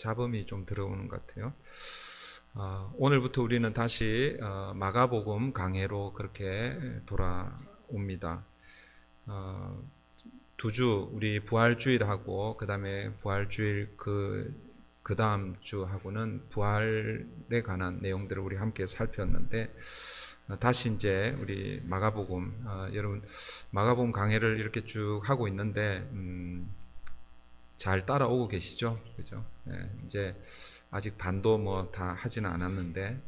잡음이 좀 들어오는 것 같아요. 오늘부터 우리는 다시 마가복음 강해로 그렇게 돌아옵니다. 2주 우리 부활주일하고 그 다음에 부활주일 그 다음 주하고는 부활에 관한 내용들을 우리 함께 살폈는데, 다시 이제 우리 마가복음, 여러분 마가복음 강해를 이렇게 쭉 하고 있는데 잘 따라오고 계시죠? 그죠? 네, 이제 아직 반도 뭐 다 하지는 않았는데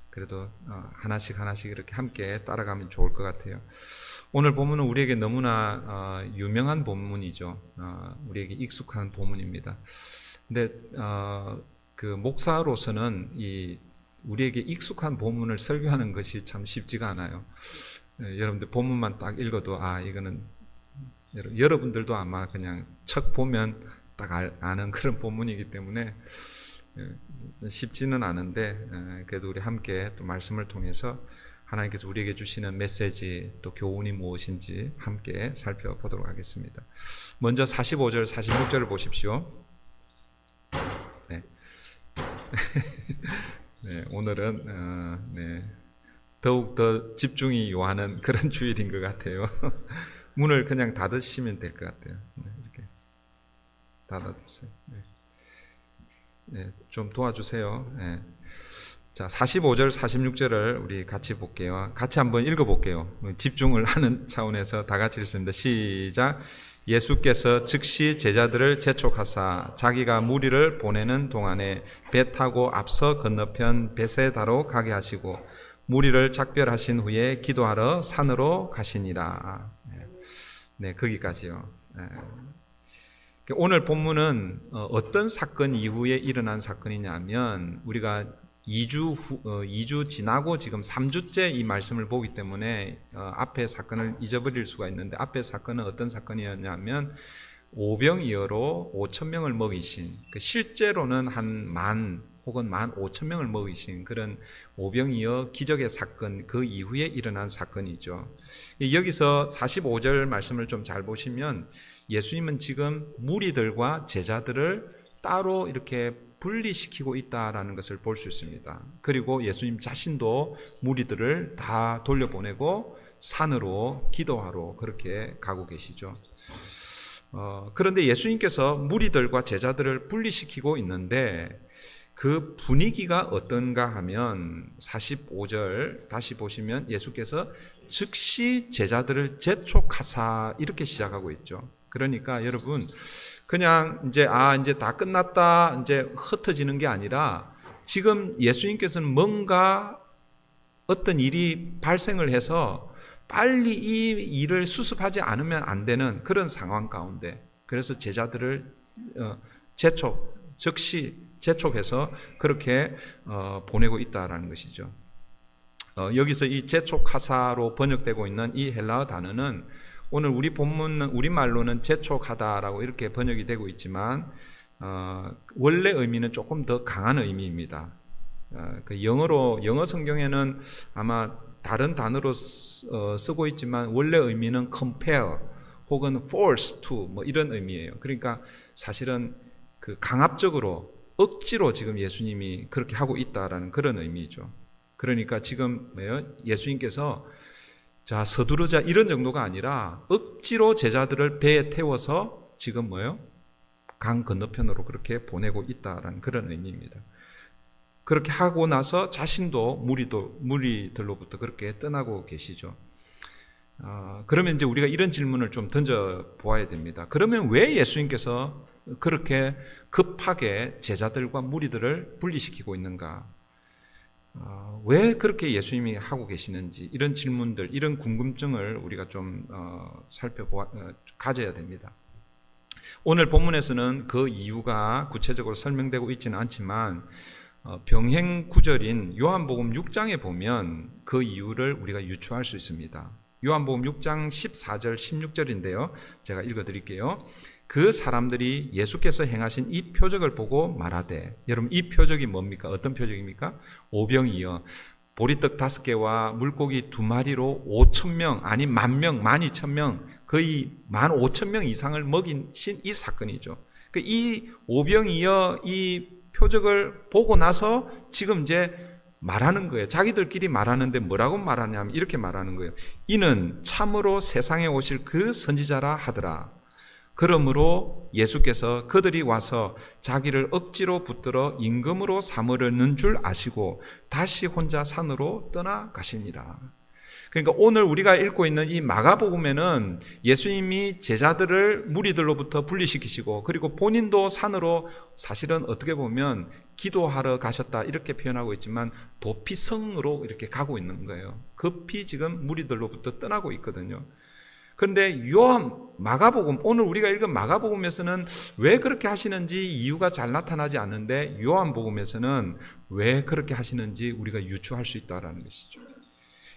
그래도 하나씩 이렇게 함께 따라가면 좋을 것 같아요. 오늘 본문은 우리에게 너무나 유명한 본문이죠. 우리에게 익숙한 본문입니다. 근데 그 목사로서는 이 우리에게 익숙한 본문을 설교하는 것이 참 쉽지가 않아요. 여러분들 본문만 딱 읽어도 이거는 여러분들도 아마 그냥 척 보면 딱 아는 그런 본문이기 때문에 쉽지는 않은데, 그래도 우리 함께 또 말씀을 통해서 하나님께서 우리에게 주시는 메시지 또 교훈이 무엇인지 함께 살펴보도록 하겠습니다. 먼저 45절 46절을 보십시오. 네. 네, 오늘은 더욱 더 집중이 요하는 그런 주일인 것 같아요. 문을 그냥 닫으시면 될 것 같아요. 이렇게 닫아주세요. 좀 도와주세요. 자, 45절, 46절을 우리 같이 볼게요. 같이 한번 읽어볼게요. 집중을 하는 차원에서 다 같이 읽습니다. 시작. 예수께서 즉시 제자들을 재촉하사 자기가 무리를 보내는 동안에 배 타고 앞서 건너편 베세다로 가게 하시고 무리를 작별하신 후에 기도하러 산으로 가시니라. 네, 거기까지요. 오늘 본문은 어떤 사건 이후에 일어난 사건이냐면, 우리가 2주 지나고 지금 3주째 이 말씀을 보기 때문에 앞의 사건을 잊어버릴 수가 있는데, 앞의 사건은 어떤 사건이었냐면 오병이어로 5,000명을 먹이신, 실제로는 한 10,000 혹은 15,000명을 먹이신 그런 오병이어 기적의 사건, 그 이후에 일어난 사건이죠. 여기서 45절 말씀을 좀 잘 보시면 예수님은 지금 무리들과 제자들을 따로 이렇게 분리시키고 있다라는 것을 볼 수 있습니다. 그리고 예수님 자신도 무리들을 다 돌려보내고 산으로 기도하러 그렇게 가고 계시죠. 그런데 예수님께서 무리들과 제자들을 분리시키고 있는데 그 분위기가 어떤가 하면 45절 다시 보시면 예수께서 즉시 제자들을 재촉하사 이렇게 시작하고 있죠. 그러니까 여러분, 그냥 이제 다 끝났다 이제 흩어지는 게 아니라, 지금 예수님께서는 뭔가 어떤 일이 발생을 해서 빨리 이 일을 수습하지 않으면 안 되는 그런 상황 가운데, 그래서 제자들을 즉시 재촉해서 그렇게 보내고 있다라는 것이죠. 여기서 이 재촉하사로 번역되고 있는 이 헬라어 단어는 오늘 우리 본문은 우리말로는 재촉하다라고 이렇게 번역이 되고 있지만 원래 의미는 조금 더 강한 의미입니다. 영어 성경에는 아마 다른 단어로 쓰고 있지만 원래 의미는 compel 혹은 force to 뭐 이런 의미예요. 그러니까 사실은 그 강압적으로 억지로 지금 예수님이 그렇게 하고 있다라는 그런 의미죠. 그러니까 지금 예수님께서 자 서두르자 이런 정도가 아니라 억지로 제자들을 배에 태워서 지금 강 건너편으로 그렇게 보내고 있다라는 그런 의미입니다. 그렇게 하고 나서 자신도 무리들로부터 그렇게 떠나고 계시죠. 그러면 이제 우리가 이런 질문을 좀 던져 보아야 됩니다. 그러면 왜 예수님께서 그렇게 급하게 제자들과 무리들을 분리시키고 있는가? 왜 그렇게 예수님이 하고 계시는지, 이런 질문들, 이런 궁금증을 우리가 좀 가져야 됩니다. 오늘 본문에서는 그 이유가 구체적으로 설명되고 있지는 않지만 병행 구절인 요한복음 6장에 보면 그 이유를 우리가 유추할 수 있습니다. 요한복음 6장 14절 16절인데요. 제가 읽어드릴게요. 그 사람들이 예수께서 행하신 이 표적을 보고 말하되, 여러분 이 표적이 뭡니까? 어떤 표적입니까? 오병이어 보리떡 5개와 물고기 2마리로 5,000명, 아니 10,000명, 12,000명, 거의 15,000명 이상을 먹이신 이 사건이죠. 이 오병이어 이 표적을 보고 나서 지금 이제 말하는 거예요. 자기들끼리 말하는데 뭐라고 말하냐면 이렇게 말하는 거예요. 이는 참으로 세상에 오실 그 선지자라 하더라. 그러므로 예수께서 그들이 와서 자기를 억지로 붙들어 임금으로 삼으려는 줄 아시고 다시 혼자 산으로 떠나가시니라. 그러니까 오늘 우리가 읽고 있는 이 마가복음에는 예수님이 제자들을 무리들로부터 분리시키시고 그리고 본인도 산으로 사실은 어떻게 보면 기도하러 가셨다 이렇게 표현하고 있지만 도피성으로 이렇게 가고 있는 거예요. 급히 지금 무리들로부터 떠나고 있거든요. 그런데 마가복음, 오늘 우리가 읽은 마가복음에서는 왜 그렇게 하시는지 이유가 잘 나타나지 않는데 요한복음에서는 왜 그렇게 하시는지 우리가 유추할 수 있다는 것이죠.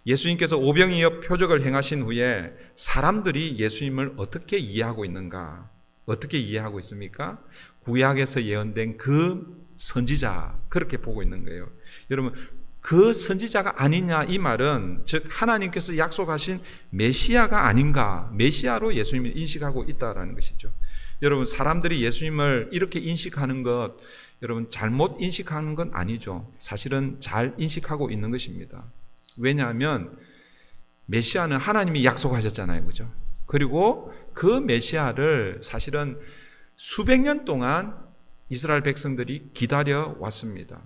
예수님께서 오병이어 표적을 행하신 후에 사람들이 예수님을 어떻게 이해하고 있는가? 어떻게 이해하고 있습니까? 구약에서 예언된 그 선지자, 그렇게 보고 있는 거예요. 여러분, 그 선지자가 아니냐 이 말은 즉 하나님께서 약속하신 메시아가 아닌가, 메시아로 예수님을 인식하고 있다라는 것이죠. 여러분, 사람들이 예수님을 이렇게 인식하는 것, 여러분 잘못 인식하는 건 아니죠. 사실은 잘 인식하고 있는 것입니다. 왜냐하면 메시아는 하나님이 약속하셨잖아요, 그죠? 그리고 그 메시아를 사실은 수백 년 동안 이스라엘 백성들이 기다려 왔습니다.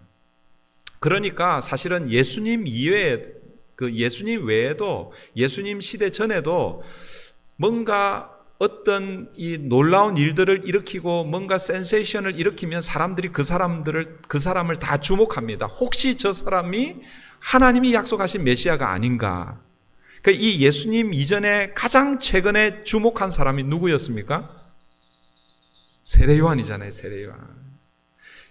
그러니까 사실은 예수님 이외에, 예수님 외에도, 예수님 시대 전에도 뭔가 어떤 이 놀라운 일들을 일으키고 뭔가 센세이션을 일으키면 사람들이 그 사람을 다 주목합니다. 혹시 저 사람이 하나님이 약속하신 메시아가 아닌가? 그러니까 이 예수님 이전에 가장 최근에 주목한 사람이 누구였습니까? 세례 요한이잖아요, 세례 요한.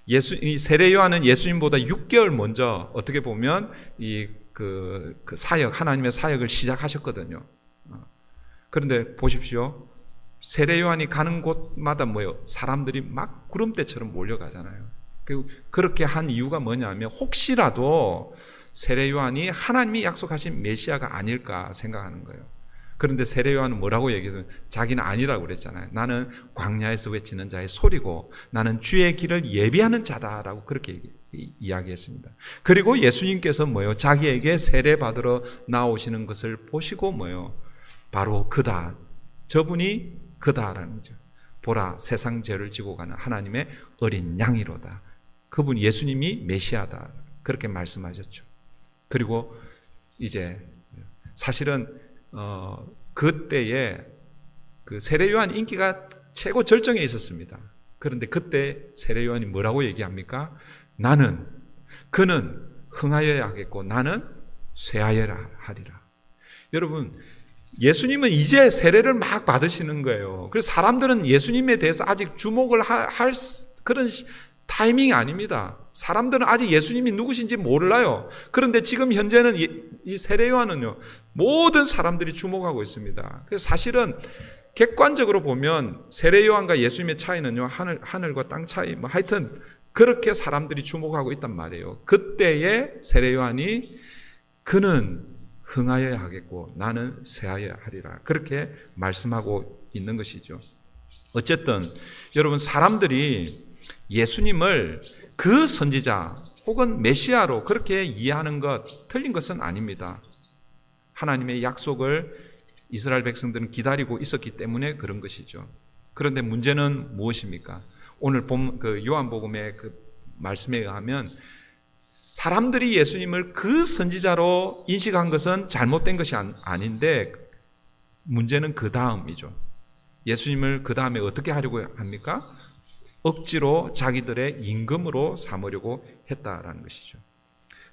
이 세례 요한은 예수님보다 6개월 먼저 어떻게 보면 그 사역, 하나님의 사역을 시작하셨거든요. 그런데 보십시오. 세례 요한이 가는 곳마다 뭐예요? 사람들이 막 구름대처럼 몰려가잖아요. 그렇게 한 이유가 뭐냐면 혹시라도 세례 요한이 하나님이 약속하신 메시아가 아닐까 생각하는 거예요. 그런데 세례 요한은 뭐라고 얘기해서 자기는 아니라고 그랬잖아요. 나는 광야에서 외치는 자의 소리고 나는 주의 길을 예비하는 자다라고 그렇게 이야기했습니다. 그리고 예수님께서 뭐예요? 자기에게 세례 받으러 나오시는 것을 보시고 뭐예요? 바로 그다. 저분이 그다라는 거죠. 보라, 세상 죄를 지고 가는 하나님의 어린 양이로다. 그분 예수님이 메시아다. 그렇게 말씀하셨죠. 그리고 이제 사실은 그때에 그 세례 요한 인기가 최고 절정에 있었습니다. 그런데 그때 세례 요한이 뭐라고 얘기합니까? 그는 흥하여야 하겠고 나는 쇠하여야 하리라. 여러분, 예수님은 이제 세례를 막 받으시는 거예요. 그래서 사람들은 예수님에 대해서 아직 주목을 할 그런 타이밍이 아닙니다. 사람들은 아직 예수님이 누구신지 몰라요. 그런데 지금 현재는 이 세례 요한은요, 모든 사람들이 주목하고 있습니다. 그래서 사실은 객관적으로 보면 세례 요한과 예수님의 차이는요, 하늘과 땅 차이, 뭐 하여튼 그렇게 사람들이 주목하고 있단 말이에요. 그때의 세례 요한이 그는 흥하여야 하겠고 나는 쇠하여야 하리라. 그렇게 말씀하고 있는 것이죠. 어쨌든 여러분, 사람들이 예수님을 그 선지자 혹은 메시아로 그렇게 이해하는 것 틀린 것은 아닙니다. 하나님의 약속을 이스라엘 백성들은 기다리고 있었기 때문에 그런 것이죠. 그런데 문제는 무엇입니까? 오늘 본 그 요한복음의 그 말씀에 의하면 사람들이 예수님을 그 선지자로 인식한 것은 잘못된 것이 아닌데 문제는 그 다음이죠. 예수님을 그 다음에 어떻게 하려고 합니까? 억지로 자기들의 임금으로 삼으려고 했다라는 것이죠.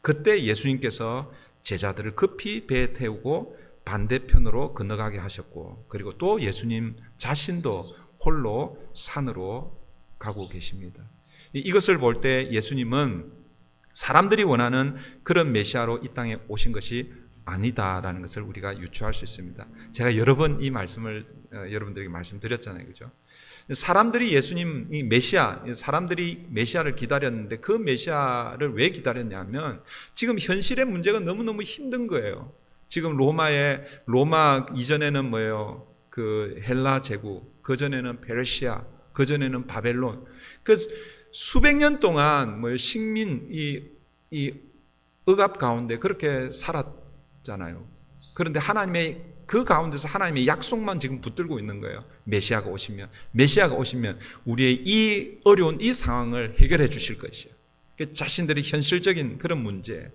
그때 예수님께서 제자들을 급히 배에 태우고 반대편으로 건너가게 하셨고, 그리고 또 예수님 자신도 홀로 산으로 가고 계십니다. 이것을 볼 때 예수님은 사람들이 원하는 그런 메시아로 이 땅에 오신 것이 아니다라는 것을 우리가 유추할 수 있습니다. 제가 여러 번 이 말씀을 여러분들에게 말씀드렸잖아요, 그죠? 사람들이 사람들이 메시아를 기다렸는데 그 메시아를 왜 기다렸냐면 지금 현실의 문제가 너무너무 힘든 거예요. 지금 로마 이전에는 뭐예요? 그 헬라 제국, 그 전에는 페르시아, 그전에는 바벨론. 그 수백 년 동안 뭐 식민 이 억압 가운데 그렇게 살았잖아요. 그런데 하나님의 그 가운데서 하나님의 약속만 지금 붙들고 있는 거예요. 메시아가 오시면 우리의 이 어려운 이 상황을 해결해 주실 것이에요. 자신들의 현실적인 그런 문제,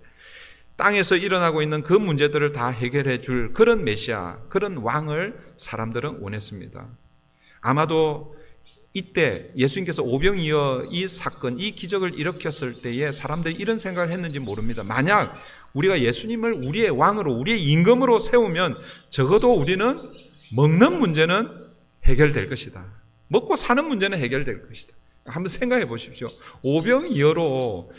땅에서 일어나고 있는 그 문제들을 다 해결해 줄 그런 메시아, 그런 왕을 사람들은 원했습니다. 아마도 이때 예수님께서 오병이어 이 사건, 이 기적을 일으켰을 때에 사람들이 이런 생각을 했는지 모릅니다. 만약 우리가 예수님을 우리의 왕으로, 우리의 임금으로 세우면 적어도 우리는 먹는 문제는 해결될 것이다. 먹고 사는 문제는 해결될 것이다. 한번 생각해 보십시오. 오병이어로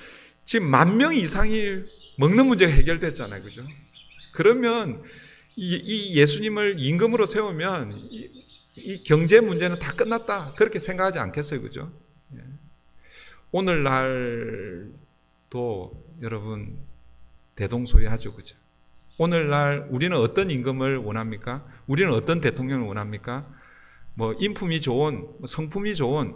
지금 10,000명 이상이 먹는 문제가 해결됐잖아요. 그죠? 그러면 이 예수님을 임금으로 세우면 이 경제 문제는 다 끝났다. 그렇게 생각하지 않겠어요. 그죠? 오늘날도 여러분 대동소이하죠. 그죠? 오늘날 우리는 어떤 임금을 원합니까? 우리는 어떤 대통령을 원합니까? 뭐 인품이 좋은, 성품이 좋은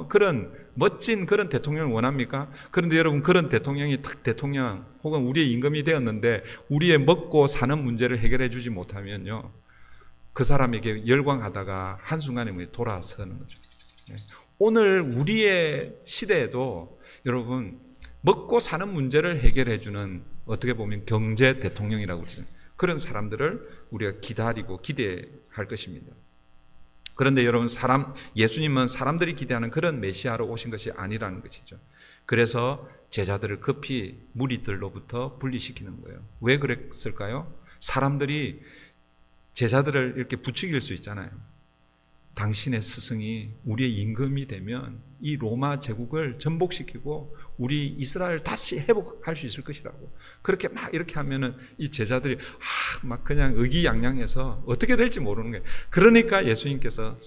그런 멋진 그런 대통령을 원합니까? 그런데 여러분 그런 대통령이 딱 대통령 혹은 우리의 임금이 되었는데 우리의 먹고 사는 문제를 해결해 주지 못하면요, 그 사람에게 열광하다가 한순간에 돌아서는 거죠. 오늘 우리의 시대에도 여러분 먹고 사는 문제를 해결해 주는, 어떻게 보면 경제 대통령이라고 그러죠. 그런 사람들을 우리가 기다리고 기대할 것입니다. 그런데 여러분 예수님은 사람들이 기대하는 그런 메시아로 오신 것이 아니라는 것이죠. 그래서 제자들을 급히 무리들로부터 분리시키는 거예요. 왜 그랬을까요? 사람들이 제자들을 이렇게 부추길 수 있잖아요. 당신의 스승이 우리의 임금이 되면 이 로마 제국을 전복시키고 우리 이스라엘 다시 회복할 수 있을 것이라고. 그렇게 막 이렇게 하면은 이 제자들이 막 그냥 의기양양해서 어떻게 될지 모르는 거예요. 그러니까 예수님께서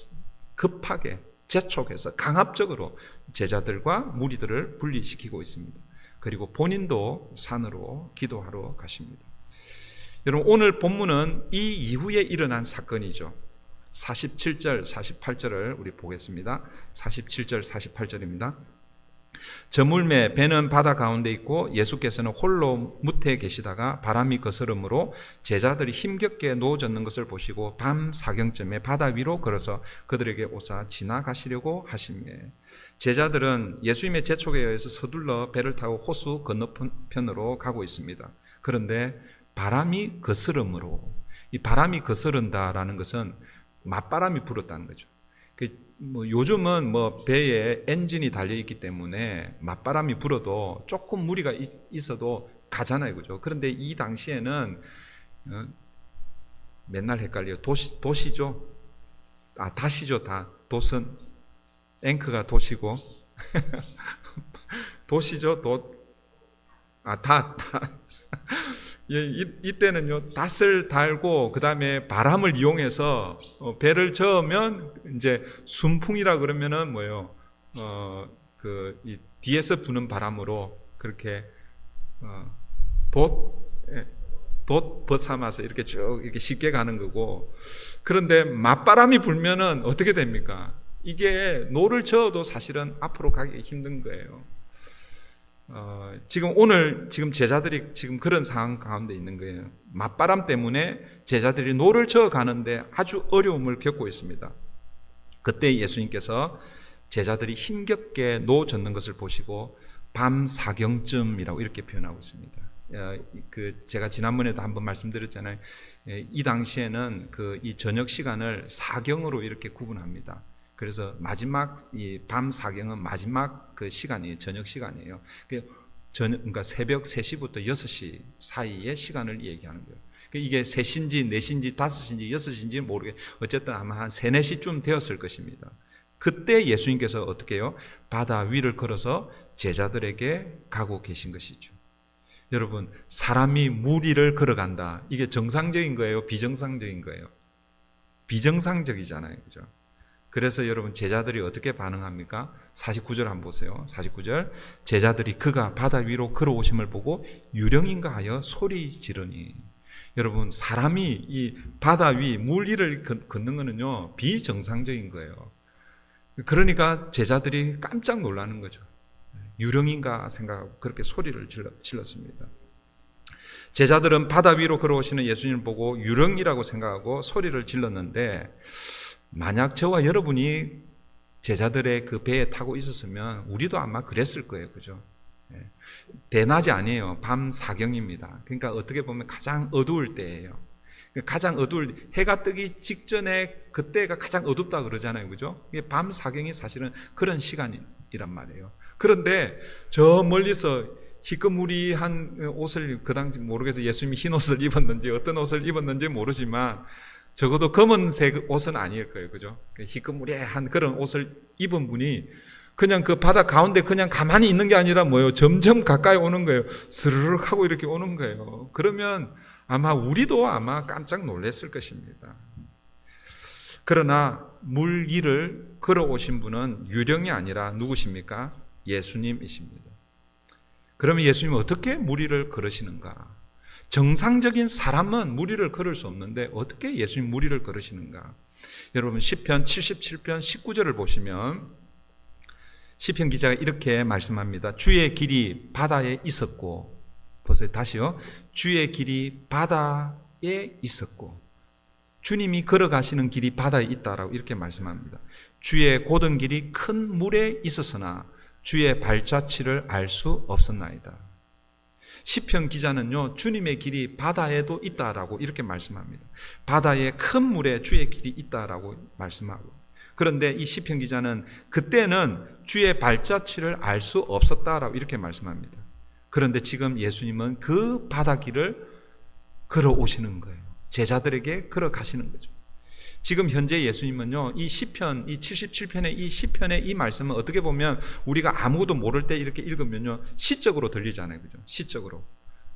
급하게 재촉해서 강압적으로 제자들과 무리들을 분리시키고 있습니다. 그리고 본인도 산으로 기도하러 가십니다. 여러분 오늘 본문은 이 이후에 일어난 사건이죠. 47절, 48절을 우리 보겠습니다. 47절, 48절입니다. 저물매 배는 바다 가운데 있고 예수께서는 홀로 무태에 계시다가 바람이 거스름으로 제자들이 힘겹게 누워졌는 것을 보시고 밤 사경쯤에 바다 위로 걸어서 그들에게 오사 지나가시려고 하시며, 제자들은 예수님의 재촉에 의해서 서둘러 배를 타고 호수 건너편으로 가고 있습니다. 그런데 바람이 거스름으로, 이 바람이 거스른다라는 것은 맞바람이 불었다는 거죠. 요즘은 배에 엔진이 달려 있기 때문에 맞바람이 불어도 조금 무리가 있어도 가잖아요, 그죠? 그런데 이 당시에는 맨날 헷갈려요. 도시죠? 다시죠, 다. 돛은 앵커가 도시고 도시죠, 다. 이때는요, 닷을 달고 그 다음에 바람을 이용해서 배를 저으면 이제 순풍이라 그러면은 뭐예요? 이 뒤에서 부는 바람으로 그렇게 돛 벗삼아서 이렇게 쭉 이렇게 쉽게 가는 거고, 그런데 맞바람이 불면은 어떻게 됩니까? 이게 노를 저어도 사실은 앞으로 가기 힘든 거예요. 지금 제자들이 지금 그런 상황 가운데 있는 거예요. 맞바람 때문에 제자들이 노를 저어 가는데 아주 어려움을 겪고 있습니다. 그때 예수님께서 제자들이 힘겹게 노젓는 것을 보시고 밤 사경쯤이라고 이렇게 표현하고 있습니다. 제가 지난번에도 한번 말씀드렸잖아요. 이 당시에는 이 저녁 시간을 사경으로 이렇게 구분합니다. 그래서 마지막 이 밤 사경은 마지막 그 시간이에요. 저녁 시간이에요. 그러니까 새벽 3시부터 6시 사이의 시간을 얘기하는 거예요. 이게 3시인지 4시인지 5시인지 6시인지 모르게 어쨌든 아마 한 3, 4시쯤 되었을 것입니다. 그때 예수님께서 어떻게 해요? 바다 위를 걸어서 제자들에게 가고 계신 것이죠. 여러분, 사람이 물 위를 걸어간다. 이게 정상적인 거예요? 비정상적인 거예요? 비정상적이잖아요. 그죠? 그래서 여러분 제자들이 어떻게 반응합니까? 49절 한번 보세요. 49절, 제자들이 그가 바다 위로 걸어오심을 보고 유령인가 하여 소리 지르니. 여러분, 사람이 이 바다 위 물 위를 걷는 거는요 비정상적인 거예요. 그러니까 제자들이 깜짝 놀라는 거죠. 유령인가 생각하고 그렇게 소리를 질렀습니다. 제자들은 바다 위로 걸어오시는 예수님을 보고 유령이라고 생각하고 소리를 질렀는데, 만약 저와 여러분이 제자들의 그 배에 타고 있었으면 우리도 아마 그랬을 거예요. 그죠? 대낮이 아니에요. 밤 사경입니다. 그러니까 어떻게 보면 가장 어두울 때예요. 가장 어두울, 해가 뜨기 직전에 그때가 가장 어둡다 그러잖아요. 그죠? 이게 밤 사경이 사실은 그런 시간이란 말이에요. 그런데 저 멀리서 희끄무리한 옷을, 그 당시 모르겠어요. 예수님이 흰 옷을 입었는지 어떤 옷을 입었는지 모르지만 적어도 검은색 옷은 아닐 거예요. 그죠? 희끄무리한 그런 옷을 입은 분이 그냥 그 바다 가운데 그냥 가만히 있는 게 아니라 뭐예요? 점점 가까이 오는 거예요. 스르륵 하고 이렇게 오는 거예요. 그러면 아마 우리도 아마 깜짝 놀랐을 것입니다. 그러나 물 위를 걸어오신 분은 유령이 아니라 누구십니까? 예수님이십니다. 그러면 예수님은 어떻게 물 위를 걸으시는가? 정상적인 사람은 물 위를 걸을 수 없는데 어떻게 예수님 물 위를 걸으시는가? 여러분 시편 77편 19절을 보시면 시편 기자가 이렇게 말씀합니다. 주의 길이 바다에 있었고, 보세요. 다시요. 주의 길이 바다에 있었고, 주님이 걸어가시는 길이 바다에 있다라고 이렇게 말씀합니다. 주의 곧은 길이 큰 물에 있었으나 주의 발자취를 알 수 없었나이다. 시편 기자는요, 주님의 길이 바다에도 있다라고 이렇게 말씀합니다. 바다에 큰 물에 주의 길이 있다라고 말씀하고, 그런데 이 시편 기자는 그때는 주의 발자취를 알 수 없었다라고 이렇게 말씀합니다. 그런데 지금 예수님은 그 바다 길을 걸어오시는 거예요. 제자들에게 걸어가시는 거죠. 지금 현재 예수님은요, 이 시편, 이 77편의 이 시편의 이 말씀은 어떻게 보면 우리가 아무것도 모를 때 이렇게 읽으면요, 시적으로 들리잖아요. 그죠? 시적으로.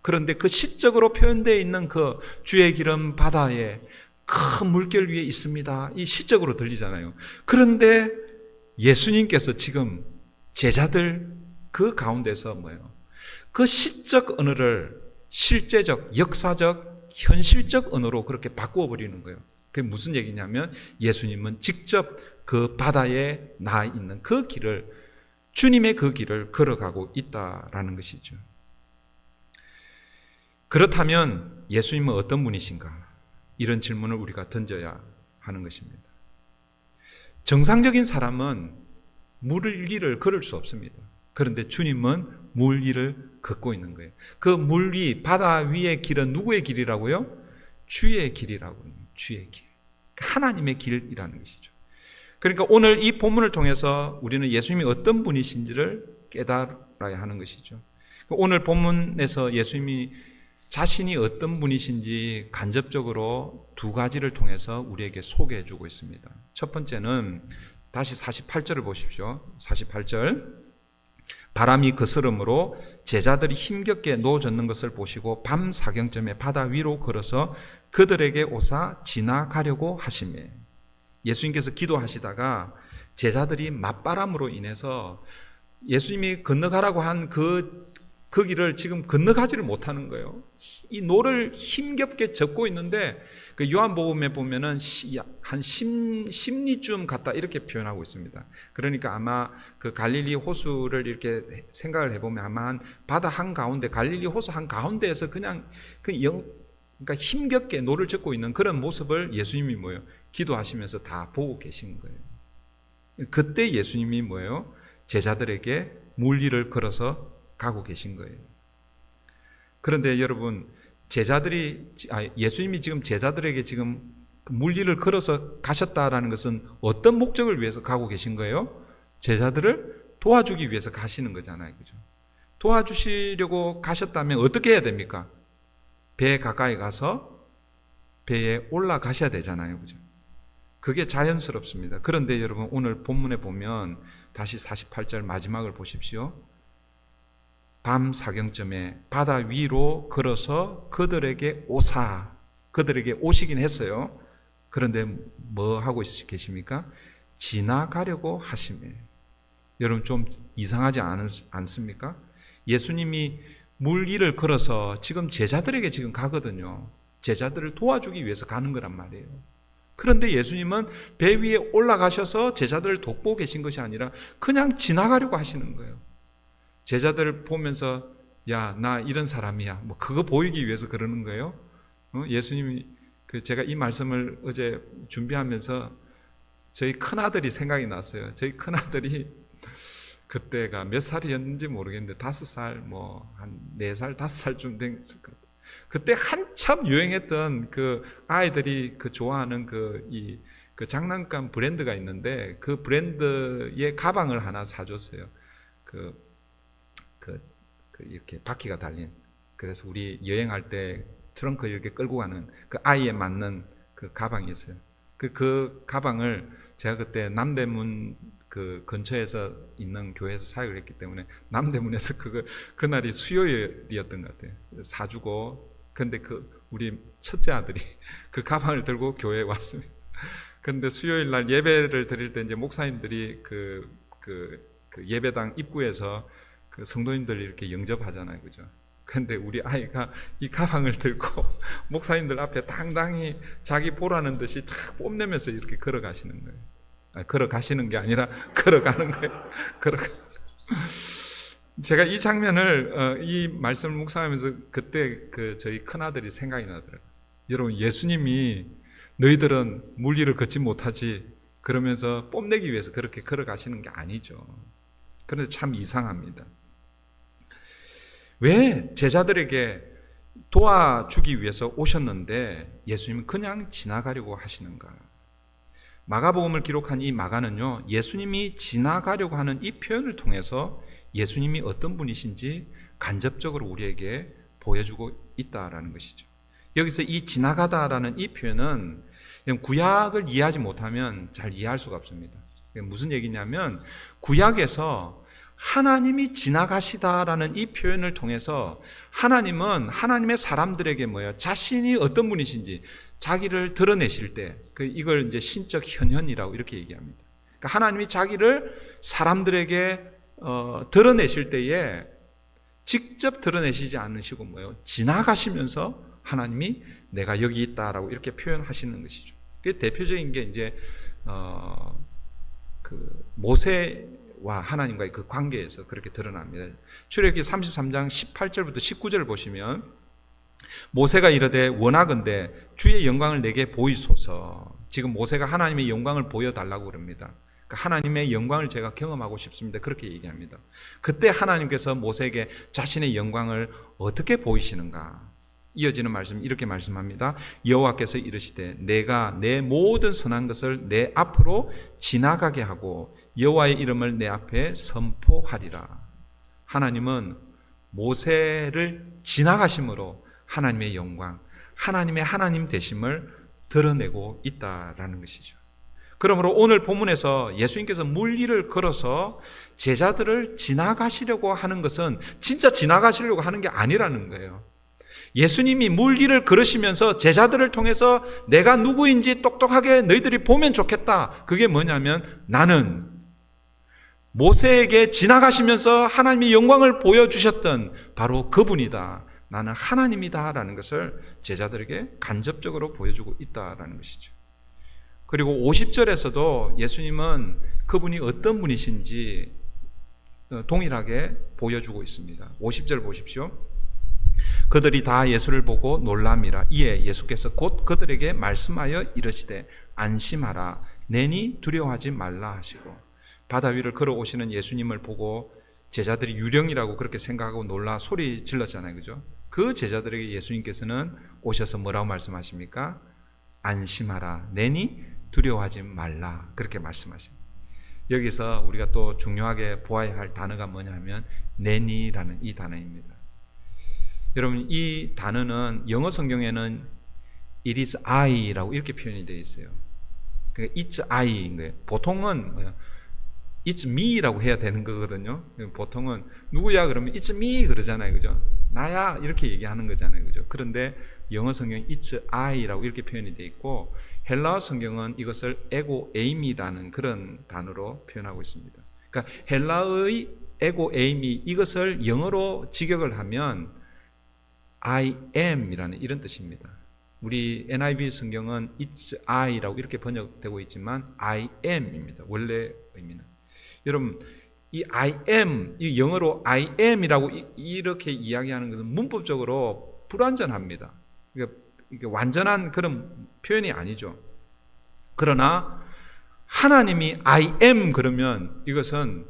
그런데 그 시적으로 표현되어 있는 그 주의 길은 바다에 큰 물결 위에 있습니다. 이 시적으로 들리잖아요. 그런데 예수님께서 지금 제자들 그 가운데서 뭐예요? 그 시적 언어를 실제적, 역사적, 현실적 언어로 그렇게 바꾸어 버리는 거예요. 그게 무슨 얘기냐면 예수님은 직접 그 바다에 나 있는 그 길을, 주님의 그 길을 걸어가고 있다라는 것이죠. 그렇다면 예수님은 어떤 분이신가? 이런 질문을 우리가 던져야 하는 것입니다. 정상적인 사람은 물 위를 걸을 수 없습니다. 그런데 주님은 물 위를 걷고 있는 거예요. 그 물 위, 바다 위의 길은 누구의 길이라고요? 주의 길이라고요. 주의 길. 하나님의 길이라는 것이죠. 그러니까 오늘 이 본문을 통해서 우리는 예수님이 어떤 분이신지를 깨달아야 하는 것이죠. 오늘 본문에서 예수님이 자신이 어떤 분이신지 간접적으로 두 가지를 통해서 우리에게 소개해 주고 있습니다. 첫 번째는 다시 48절을 보십시오. 48절. 바람이 거스름으로 제자들이 힘겹게 놓아졌는 것을 보시고 밤 사경쯤에 바다 위로 걸어서 그들에게 오사 지나가려고 하시매. 예수님께서 기도하시다가 제자들이 맞바람으로 인해서 예수님이 건너가라고 한 그 길을 지금 건너가지를 못하는 거예요. 이 노를 힘겹게 젓고 있는데 그 요한복음에 보면은 한 10리쯤 갔다 이렇게 표현하고 있습니다. 그러니까 아마 그 갈릴리 호수를 이렇게 생각을 해보면 아마 한 바다 한가운데, 갈릴리 호수 한가운데에서 그냥 그러니까 힘겹게 노를 젓고 있는 그런 모습을 예수님이 뭐예요? 기도하시면서 다 보고 계신 거예요. 그때 예수님이 뭐예요? 제자들에게 물 위를 걸어서 가고 계신 거예요. 그런데 여러분, 예수님이 지금 제자들에게 지금 물 위를 걸어서 가셨다라는 것은 어떤 목적을 위해서 가고 계신 거예요? 제자들을 도와주기 위해서 가시는 거잖아요. 그죠? 도와주시려고 가셨다면 어떻게 해야 됩니까? 배에 가까이 가서 배에 올라가셔야 되잖아요. 그죠? 그게 자연스럽습니다. 그런데 여러분, 오늘 본문에 보면 다시 48절 마지막을 보십시오. 밤 사경쯤에 바다 위로 걸어서 그들에게 오시긴 했어요. 그런데 뭐 하고 계십니까? 지나가려고 하시며. 여러분, 좀 이상하지 않습니까? 예수님이 물 위를 걸어서 지금 제자들에게 지금 가거든요. 제자들을 도와주기 위해서 가는 거란 말이에요. 그런데 예수님은 배 위에 올라가셔서 제자들을 돕고 계신 것이 아니라 그냥 지나가려고 하시는 거예요. 제자들을 보면서 야, 나 이런 사람이야. 뭐 그거 보이기 위해서 그러는 거예요. 예수님이 제가 이 말씀을 어제 준비하면서 저희 큰아들이 생각이 났어요. 저희 큰아들이 그때가 몇 살이었는지 모르겠는데 5살, 뭐 한 4살, 5살쯤 됐을 것 같아요. 그때 한참 유행했던 그 아이들이 그 좋아하는 그 장난감 브랜드가 있는데 그 브랜드의 가방을 하나 사줬어요. 이렇게 바퀴가 달린. 그래서 우리 여행할 때 트렁크 이렇게 끌고 가는 그 아이에 맞는 그 가방이 있어요. 그 가방을 제가 그때 남대문 그 근처에서 있는 교회에서 사역을 했기 때문에 남대문에서 그날이 수요일이었던 것 같아요. 사주고, 근데 우리 첫째 아들이 그 가방을 들고 교회에 왔습니다. 근데 수요일 날 예배를 드릴 때 이제 목사님들이 그 예배당 입구에서 그 성도님들 이렇게 영접하잖아요. 그죠? 근데 우리 아이가 이 가방을 들고 목사님들 앞에 당당히 자기 보라는 듯이 탁 뽐내면서 이렇게 걸어가시는 거예요. 걸어가시는 게 아니라 걸어가는 거예요. 제가 이 장면을 이 말씀을 묵상하면서 그때 저희 큰아들이 생각이 나더라고요. 여러분, 예수님이 너희들은 물리를 걷지 못하지 그러면서 뽐내기 위해서 그렇게 걸어가시는 게 아니죠. 그런데 참 이상합니다. 왜 제자들에게 도와주기 위해서 오셨는데 예수님은 그냥 지나가려고 하시는가? 마가복음을 기록한 이 마가는요, 예수님이 지나가려고 하는 이 표현을 통해서 예수님이 어떤 분이신지 간접적으로 우리에게 보여주고 있다라는 것이죠. 여기서 이 지나가다라는 이 표현은 구약을 이해하지 못하면 잘 이해할 수가 없습니다. 무슨 얘기냐면 구약에서 하나님이 지나가시다라는 이 표현을 통해서 하나님은 하나님의 사람들에게 자신이 어떤 분이신지 자기를 드러내실 때 이걸 이제 신적 현현이라고 이렇게 얘기합니다. 그러니까 하나님이 자기를 사람들에게 드러내실 때에 직접 드러내시지 않으시고 지나가시면서 하나님이 내가 여기 있다라고 이렇게 표현하시는 것이죠. 그 대표적인 게 이제 모세와 하나님과의 그 관계에서 그렇게 드러납니다. 출애굽기 33장 18절부터 19절을 보시면 모세가 이르되 원하건대 주의 영광을 내게 보이소서. 지금 모세가 하나님의 영광을 보여달라고 그럽니다. 그러니까 하나님의 영광을 제가 경험하고 싶습니다. 그렇게 얘기합니다. 그때 하나님께서 모세에게 자신의 영광을 어떻게 보이시는가? 이어지는 말씀 이렇게 말씀합니다. 여호와께서 이르시되 내가 내 모든 선한 것을 내 앞으로 지나가게 하고 여호와의 이름을 내 앞에 선포하리라. 하나님은 모세를 지나가심으로 하나님의 영광, 하나님의 하나님 되심을 드러내고 있다라는 것이죠. 그러므로 오늘 본문에서 예수님께서 물리를 걸어서 제자들을 지나가시려고 하는 것은 진짜 지나가시려고 하는 게 아니라는 거예요. 예수님이 물리를 걸으시면서 제자들을 통해서 내가 누구인지 똑똑하게 너희들이 보면 좋겠다. 그게 뭐냐면 나는 모세에게 지나가시면서 하나님의 영광을 보여주셨던 바로 그분이다. 나는 하나님이다 라는 것을 제자들에게 간접적으로 보여주고 있다라는 것이죠. 그리고 50절에서도 예수님은 그분이 어떤 분이신지 동일하게 보여주고 있습니다. 50절 보십시오. 그들이 다 예수를 보고 놀람이라. 이에 예수께서 곧 그들에게 말씀하여 이르시되 안심하라. 내니 두려워하지 말라 하시고. 바다 위를 걸어오시는 예수님을 보고 제자들이 유령이라고 그렇게 생각하고 놀라 소리 질렀잖아요. 그죠? 그 제자들에게 예수님께서는 오셔서 뭐라고 말씀하십니까? 안심하라. 내니 두려워하지 말라. 그렇게 말씀하십니다. 여기서 우리가 또 중요하게 보아야 할 단어가 뭐냐면 내니라는 이 단어입니다. 여러분, 이 단어는 영어 성경에는 it is I라고 이렇게 표현이 되어 있어요. It's I인 거예요. 보통은 It's me라고 해야 되는 거거든요. 보통은 누구야 그러면 It's me 그러잖아요. 그죠? 나야 이렇게 얘기하는 거잖아요. 그죠? 그런데 영어 성경은 It's I라고 이렇게 표현이 되어 있고 헬라어 성경은 이것을 에고 에임이라는 그런 단어로 표현하고 있습니다. 그러니까 헬라어의 에고 에임이 이것을 영어로 직역을 하면 I am 이라는 이런 뜻입니다. 우리 NIV 성경은 It's I라고 이렇게 번역되고 있지만 I am입니다. 원래 의미는. 여러분, 이 I am, 이 영어로 I am이라고 이렇게 이야기하는 것은 문법적으로 불완전합니다. 이게 완전한 그런 표현이 아니죠. 그러나 하나님이 I am 그러면 이것은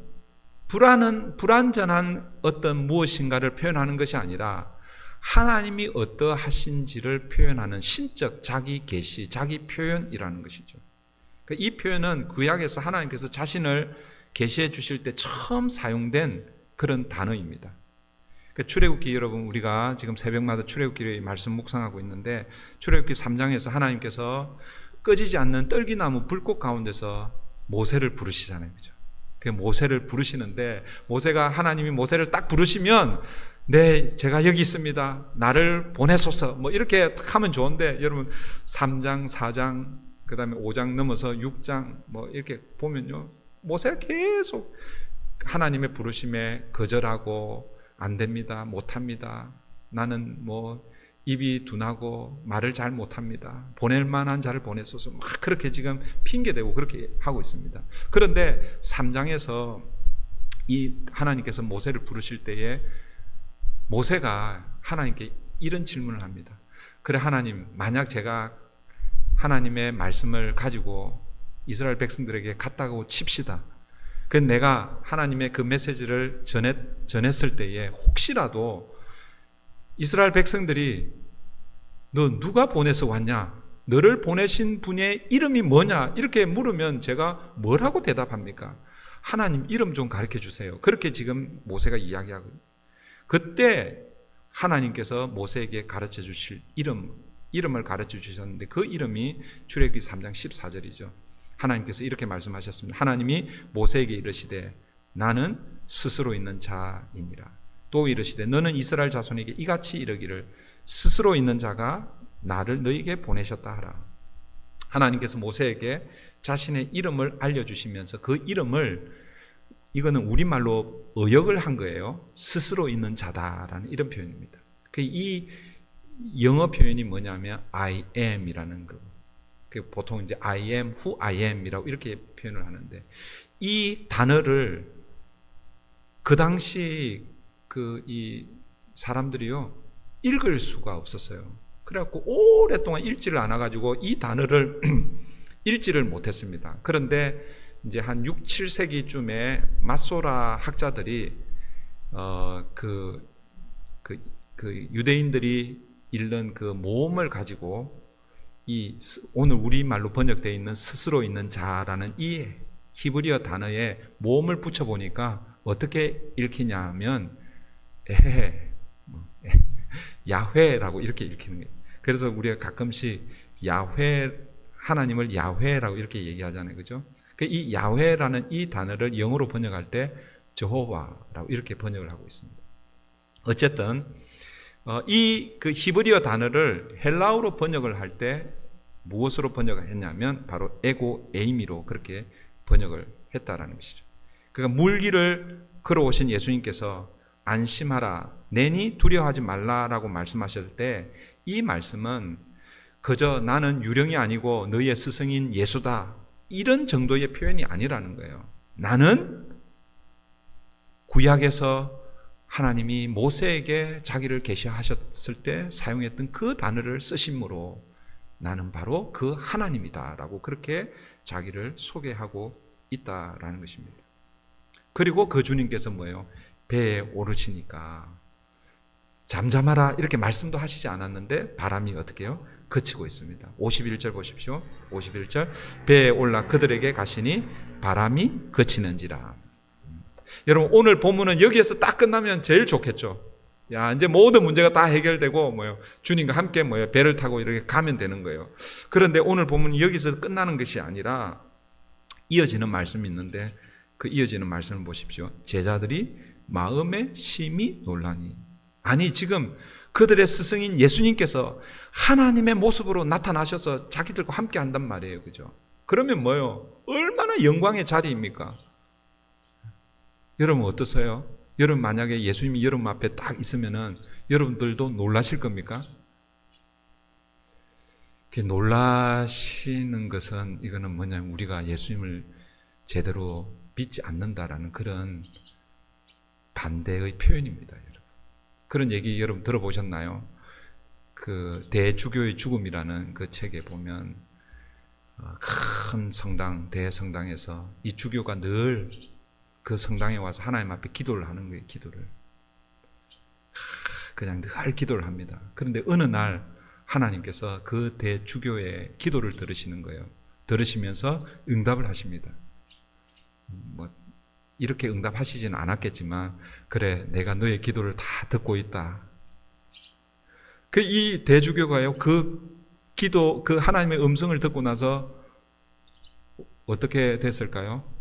불완전한 어떤 무엇인가를 표현하는 것이 아니라 하나님이 어떠하신지를 표현하는 신적 자기 계시, 자기 표현이라는 것이죠. 이 표현은 구약에서 하나님께서 자신을 계시해 주실 때 처음 사용된 그런 단어입니다. 출애굽기 여러분, 우리가 지금 새벽마다 출애굽기 말씀 묵상하고 있는데 출애굽기 3장에서 하나님께서 꺼지지 않는 떨기나무 불꽃 가운데서 모세를 부르시잖아요. 그죠? 그 모세를 부르시는데 모세가 하나님이 모세를 딱 부르시면 네, 제가 여기 있습니다. 나를 보내소서. 뭐 이렇게 하면 좋은데 여러분 3장, 4장, 그다음에 5장 넘어서 6장 뭐 이렇게 보면요. 모세가 계속 하나님의 부르심에 거절하고 안 됩니다. 못 합니다. 나는 뭐 입이 둔하고 말을 잘 못합니다. 보낼 만한 자를 보내소서. 막 그렇게 지금 핑계대고 그렇게 하고 있습니다. 그런데 3장에서 이 하나님께서 모세를 부르실 때에 모세가 하나님께 이런 질문을 합니다. 그래 하나님, 만약 제가 하나님의 말씀을 가지고 이스라엘 백성들에게 갔다고 칩시다. 그 내가 하나님의 그 메시지를 전했을 때에 혹시라도 이스라엘 백성들이 너 누가 보내서 왔냐? 너를 보내신 분의 이름이 뭐냐? 이렇게 물으면 제가 뭐라고 대답합니까? 하나님 이름 좀 가르쳐 주세요. 그렇게 지금 모세가 이야기하거든요. 그때 하나님께서 모세에게 가르쳐 주실 이름을 가르쳐 주셨는데 그 이름이 출애굽기 3장 14절이죠. 하나님께서 이렇게 말씀하셨습니다. 하나님이 모세에게 이르시되 나는 스스로 있는 자이니라. 또 이르시되 너는 이스라엘 자손에게 이같이 이르기를 스스로 있는 자가 나를 너에게 보내셨다 하라. 하나님께서 모세에게 자신의 이름을 알려주시면서 그 이름을 이거는 우리말로 의역을 한 거예요. 스스로 있는 자다라는 이런 표현입니다. 이 영어 표현이 뭐냐면 I am이라는 거. 보통 이제 I am who I am이라고 이렇게 표현을 하는데 이 단어를 그 당시 이 사람들이요 읽을 수가 없었어요. 그래갖고 오랫동안 읽지를 않아가지고 이 단어를 읽지를 못했습니다. 그런데 이제 한 6, 7세기쯤에 마소라 학자들이 유대인들이 읽는 그 모음을 가지고 이 오늘 우리말로 번역되어 있는 스스로 있는 자라는 이 히브리어 단어에 모음을 붙여 보니까 어떻게 읽히냐면 에헤 야훼라고 이렇게 읽히는 거예요. 그래서 우리가 가끔씩 야훼 하나님을 야훼라고 이렇게 얘기하잖아요. 그죠? 이 야훼라는 이 단어를 영어로 번역할 때 저호와라고 이렇게 번역을 하고 있습니다. 어쨌든 그 히브리어 단어를 헬라어로 번역을 할 때 무엇으로 번역을 했냐면 바로 에고 에이미로 그렇게 번역을 했다라는 것이죠. 그러니까 물길을 걸어오신 예수님께서 안심하라, 내니 두려워하지 말라라고 말씀하실 때 이 말씀은 그저 나는 유령이 아니고 너희의 스승인 예수다 이런 정도의 표현이 아니라는 거예요. 나는 구약에서 하나님이 모세에게 자기를 계시하셨을 때 사용했던 그 단어를 쓰심으로 나는 바로 그 하나님이다라고 그렇게 자기를 소개하고 있다라는 것입니다. 그리고 그 주님께서 뭐예요? 배에 오르시니까 잠잠하라 이렇게 말씀도 하시지 않았는데 바람이 어떻게 해요? 그치고 있습니다. 51절 보십시오. 51절 배에 올라 그들에게 가시니 바람이 그치는지라. 여러분 오늘 본문은 여기에서 딱 끝나면 제일 좋겠죠. 야 이제 모든 문제가 다 해결되고 주님과 함께 배를 타고 이렇게 가면 되는 거예요. 그런데 오늘 본문은 여기서 끝나는 것이 아니라 이어지는 말씀이 있는데 그 이어지는 말씀을 보십시오. 제자들이 마음에 심히 놀라니. 아니 지금 그들의 스승인 예수님께서 하나님의 모습으로 나타나셔서 자기들과 함께 한단 말이에요. 그죠? 그러면 얼마나 영광의 자리입니까? 여러분 어떠세요? 여러분 만약에 예수님이 여러분 앞에 딱 있으면은 여러분들도 놀라실 겁니까? 놀라시는 것은 이거는 뭐냐면 우리가 예수님을 제대로 믿지 않는다라는 그런 반대의 표현입니다, 여러분. 그런 얘기 여러분 들어보셨나요? 그 대주교의 죽음이라는 그 책에 보면 큰 성당, 대성당에서 이 주교가 늘 그 성당에 와서 하나님 앞에 기도를 하는 거예요, 기도를. 그냥 늘 기도를 합니다. 그런데 어느 날 하나님께서 그 대주교의 기도를 들으시는 거예요. 들으시면서 응답을 하십니다. 뭐 이렇게 응답하시지는 않았겠지만, 그래, 내가 너의 기도를 다 듣고 있다. 이 대주교가요, 그 기도, 그 하나님의 음성을 듣고 나서 어떻게 됐을까요?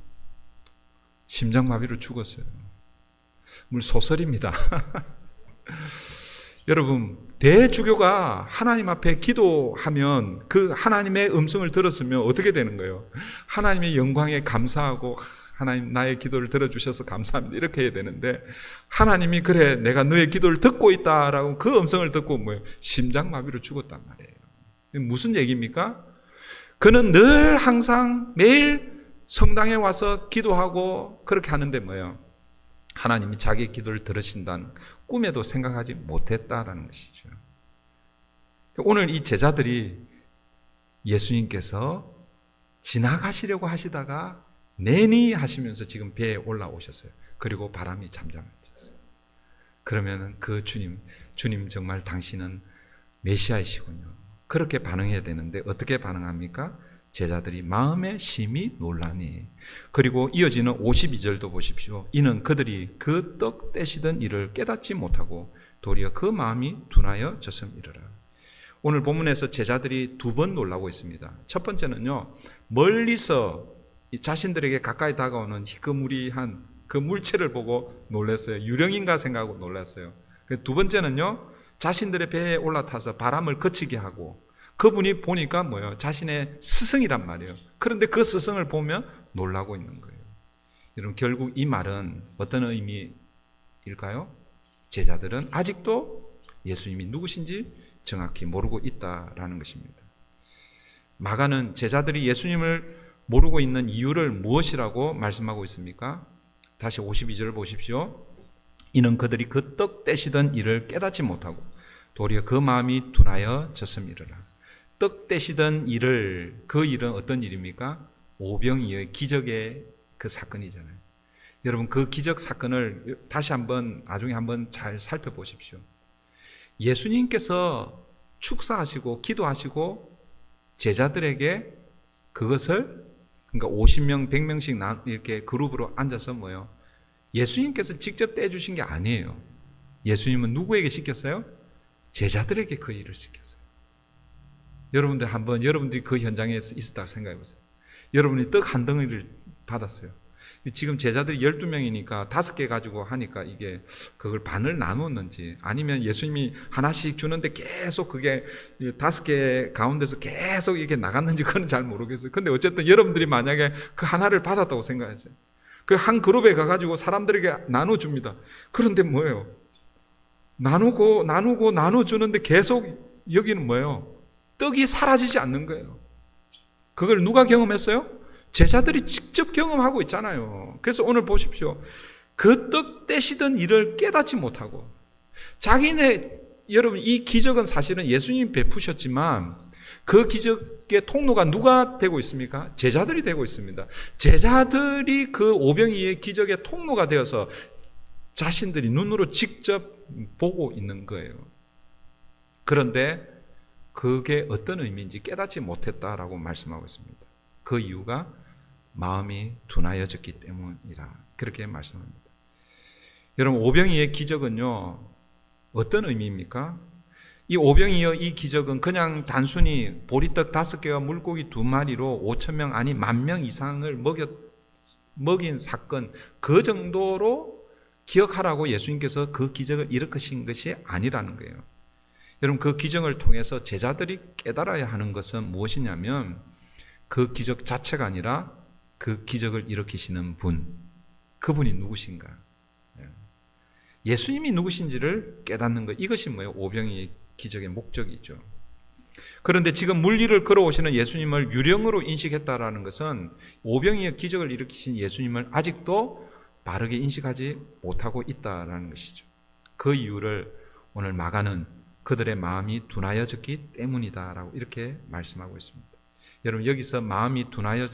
심장마비로 죽었어요. 물론 소설입니다. 여러분, 대주교가 하나님 앞에 기도하면 그 하나님의 음성을 들었으면 어떻게 되는 거예요? 하나님의 영광에 감사하고, 하나님 나의 기도를 들어주셔서 감사합니다, 이렇게 해야 되는데, 하나님이 그래, 내가 너의 기도를 듣고 있다라고 그 음성을 듣고 뭐예요? 심장마비로 죽었단 말이에요. 무슨 얘기입니까? 그는 늘 항상 매일 성당에 와서 기도하고 그렇게 하는데 뭐예요? 하나님이 자기 기도를 들으신다는 꿈에도 생각하지 못했다라는 것이죠. 오늘 이 제자들이 예수님께서 지나가시려고 하시다가 내니 하시면서 지금 배에 올라오셨어요. 그리고 바람이 잠잠해졌어요. 그러면 그 주님 정말 당신은 메시아이시군요. 그렇게 반응해야 되는데 어떻게 반응합니까? 제자들이 마음에 심히 놀라니. 그리고 이어지는 52절도 보십시오. 이는 그들이 그 떡 떼시던 일을 깨닫지 못하고 도리어 그 마음이 둔하여 졌음이러라. 오늘 본문에서 제자들이 두 번 놀라고 있습니다. 첫 번째는요, 멀리서 자신들에게 가까이 다가오는 희끄무리한 그 물체를 보고 놀랐어요. 유령인가 생각하고 놀랐어요. 두 번째는요, 자신들의 배에 올라타서 바람을 그치게 하고, 그분이 보니까 뭐예요? 자신의 스승이란 말이에요. 그런데 그 스승을 보면 놀라고 있는 거예요. 여러분, 결국 이 말은 어떤 의미일까요? 제자들은 아직도 예수님이 누구신지 정확히 모르고 있다라는 것입니다. 마가는 제자들이 예수님을 모르고 있는 이유를 무엇이라고 말씀하고 있습니까? 다시 52절을 보십시오. 이는 그들이 그 떡 떼시던 일을 깨닫지 못하고 도리어 그 마음이 둔하여 졌음이러라. 떡 떼시던 일을, 그 일은 어떤 일입니까? 오병이어의 기적의 그 사건이잖아요. 여러분, 그 기적 사건을 다시 한번 나중에 한번 잘 살펴보십시오. 예수님께서 축사하시고 기도하시고 제자들에게 그것을, 그러니까 50명, 100명씩 이렇게 그룹으로 앉아서 뭐예요? 예수님께서 직접 떼주신 게 아니에요. 예수님은 누구에게 시켰어요? 제자들에게 그 일을 시켰어요. 여러분들 한번, 여러분들이 그 현장에 있었다고 생각해 보세요. 여러분이 떡 한 덩이를 받았어요. 지금 제자들이 12명이니까 5개 가지고 하니까 이게 그걸 반을 나누었는지, 아니면 예수님이 하나씩 주는데 계속 그게 5개 가운데서 계속 이렇게 나갔는지 그건 잘 모르겠어요. 근데 어쨌든 여러분들이 만약에 그 하나를 받았다고 생각했어요. 그 한 그룹에 가가지고 사람들에게 나눠줍니다. 그런데 뭐예요? 나눠주는데 계속 여기는 뭐예요? 떡이 사라지지 않는 거예요. 그걸 누가 경험했어요? 제자들이 직접 경험하고 있잖아요. 그래서 오늘 보십시오. 그 떡 떼시던 일을 깨닫지 못하고, 여러분, 이 기적은 사실은 예수님이 베푸셨지만 그 기적의 통로가 누가 되고 있습니까? 제자들이 되고 있습니다. 제자들이 그 오병이의 기적의 통로가 되어서 자신들이 눈으로 직접 보고 있는 거예요. 그런데 그게 어떤 의미인지 깨닫지 못했다라고 말씀하고 있습니다. 그 이유가 마음이 둔하여졌기 때문이라, 그렇게 말씀합니다. 여러분, 오병이의 기적은요, 어떤 의미입니까? 이 오병이어 이 기적은 그냥 단순히 보리떡 5개와 물고기 2마리로 5,000명, 아니 10,000명 이상을 먹인 사건, 그 정도로 기억하라고 예수님께서 그 기적을 일으키신 것이 아니라는 거예요. 여러분, 그 기적을 통해서 제자들이 깨달아야 하는 것은 무엇이냐면, 그 기적 자체가 아니라 그 기적을 일으키시는 분, 그분이 누구신가? 예수님이 누구신지를 깨닫는 것, 이것이 뭐예요? 오병이의 기적의 목적이죠. 그런데 지금 물리를 걸어오시는 예수님을 유령으로 인식했다라는 것은 오병이의 기적을 일으키신 예수님을 아직도 바르게 인식하지 못하고 있다라는 것이죠. 그 이유를 오늘 마가는 그들의 마음이 둔하여졌기 때문이다라고 이렇게 말씀하고 있습니다. 여러분, 여기서 마음이 둔하여